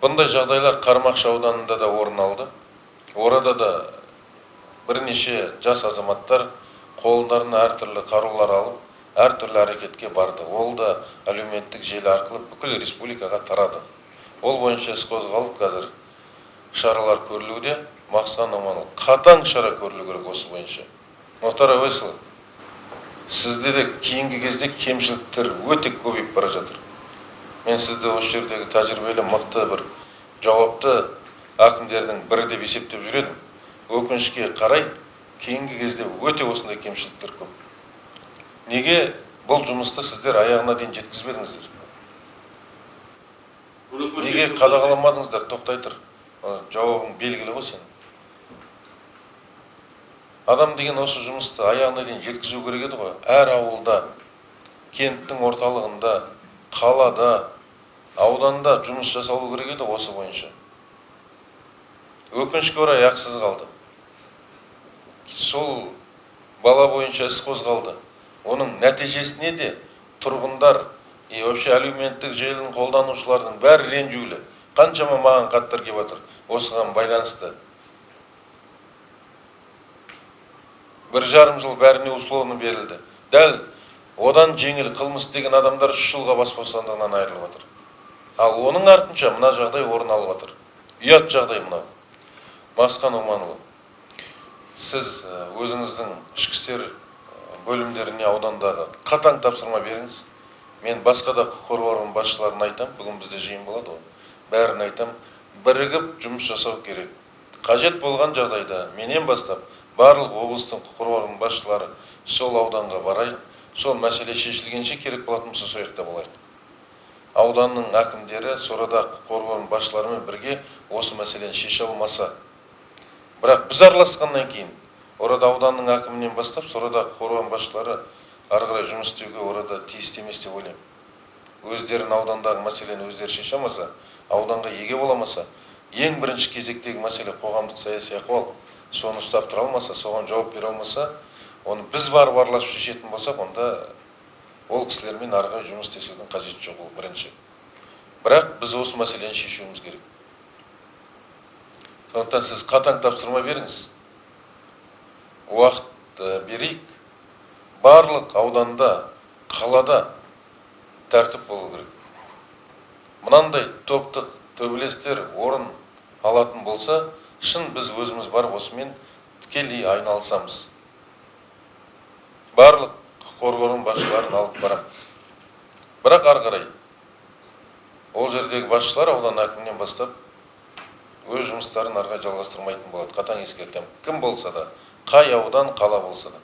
Бұндай жағдайлар Қармақшы ауданында да орын алды. Орада да бірнеше жас азаматтар қолдарына әртүрлі қарулар алып, әртүрлі әрекетке барды. Ол да әлеуметтік желі арқылы бүкіл республикаға тарады. Ол бойынша іс қозғалып, қазір шаралар көрілуде. Мақсат Оманұлы, қатаң шара көрілу керек осы бойынша. Мұхтар Әуесұлы, сізде де кейінгі кезде кемшіліктер өте көбейіп бара жатыр. Мен сізді осы жердегі тәжірибелі мықты бір жауапты әкімдердің бірі деп есептеп жүредім. Өкінішке қарай, кейінгі кезде өте осындай кемшіліктер көп. Неге бұл жұмысты сіздер аяғына дейін жеткізбедіңіздер? Неге қадағаламадыңыздар? Тоқтай тұр. Жауабың белгілі ғой сен. Адам деген осы жұмысты аяғына дейін жеткізу керек еді ғой. Әр ауылда, кенттің орталығында, қалада, ауданда жұмыс жасалу керек еді осы бойынша. Өкінішке орай ақсыз қалды. Сол бала бойынша іс қозғалды. Оның нәтижесіне де тұрғындар, вообще әлеуметтік желінің қолданушылардың бәрі ренжулі. Қаншама маған хаттар келіп жатыр осыған байланысты. 1,5 жыл бәріне условно берілді. Дәл одан жеңіл қылмыс деген адамдар 3 жылға бас бостандығынан айырылып жатыр. Ал оның артынша мына жағдай орын алып жатыр. Ұят жағдай мынау. Мақсат Оманұлы, сіз өзіңіздің ішкі істер бөлімдеріне аудандағы қатаң тапсырма беріңіз. Мен басқа да құқық қорғау орган басшыларына айтам, бүгін бізде жиын болады ғой. Бәрін айтам, бірігіп жұмыс жасау керек. Қажет болған жағдайда менен бастап барлық облыстың құқық қорғау орган басшылары сол ауданға барайық. Сол мәселе шешілгенше керек болатын болса сол жақта болайық. Ауданның әкімдері Сорада құқық қорғау орган басшыларымен бірге осы мәселені шеше алмаса, бірақ біз араласқаннан кейін Орада ауданның әкімінен бастап Сорада құқық қорғау орган басшылары ары қарай жұмыс істеуге орада тиісті емес деп ойлаймын. Өздерін аудандағы мәселені өздері шеше алмаса, ауданға еге боламаса, ең бірінші кезектегі мәселе қоғамдық саяси ахуал. Соны ұстап тұра алмаса, соған жауап бере алмаса, оны біз барып араласып шешетін болсақ, онда ол кісілермен ары қарай жұмыс істеудің қажеті жоқ, ол бірінші. Бірақ біз осы мәселені шешуіміз керек. Сондықтан сіз қатаң тапсырма беріңіз. Уақыт берейік. Барлық ауданда, қалада тәртіп болу керек. Мынандай топтық төбелестер орын алатын болса, шын біз өзіміз барып осымен тікелей айналысамыз. Барлық құқық қорғау орган басшыларын алып барам. Бірақ ары қарай ол жердегі басшылар аудан әкімінен бастап өз жұмыстарын ары қарай жалғастырмайтын болады. Қатаң ескертемін. Кім болса да, қай аудан, қала болса да.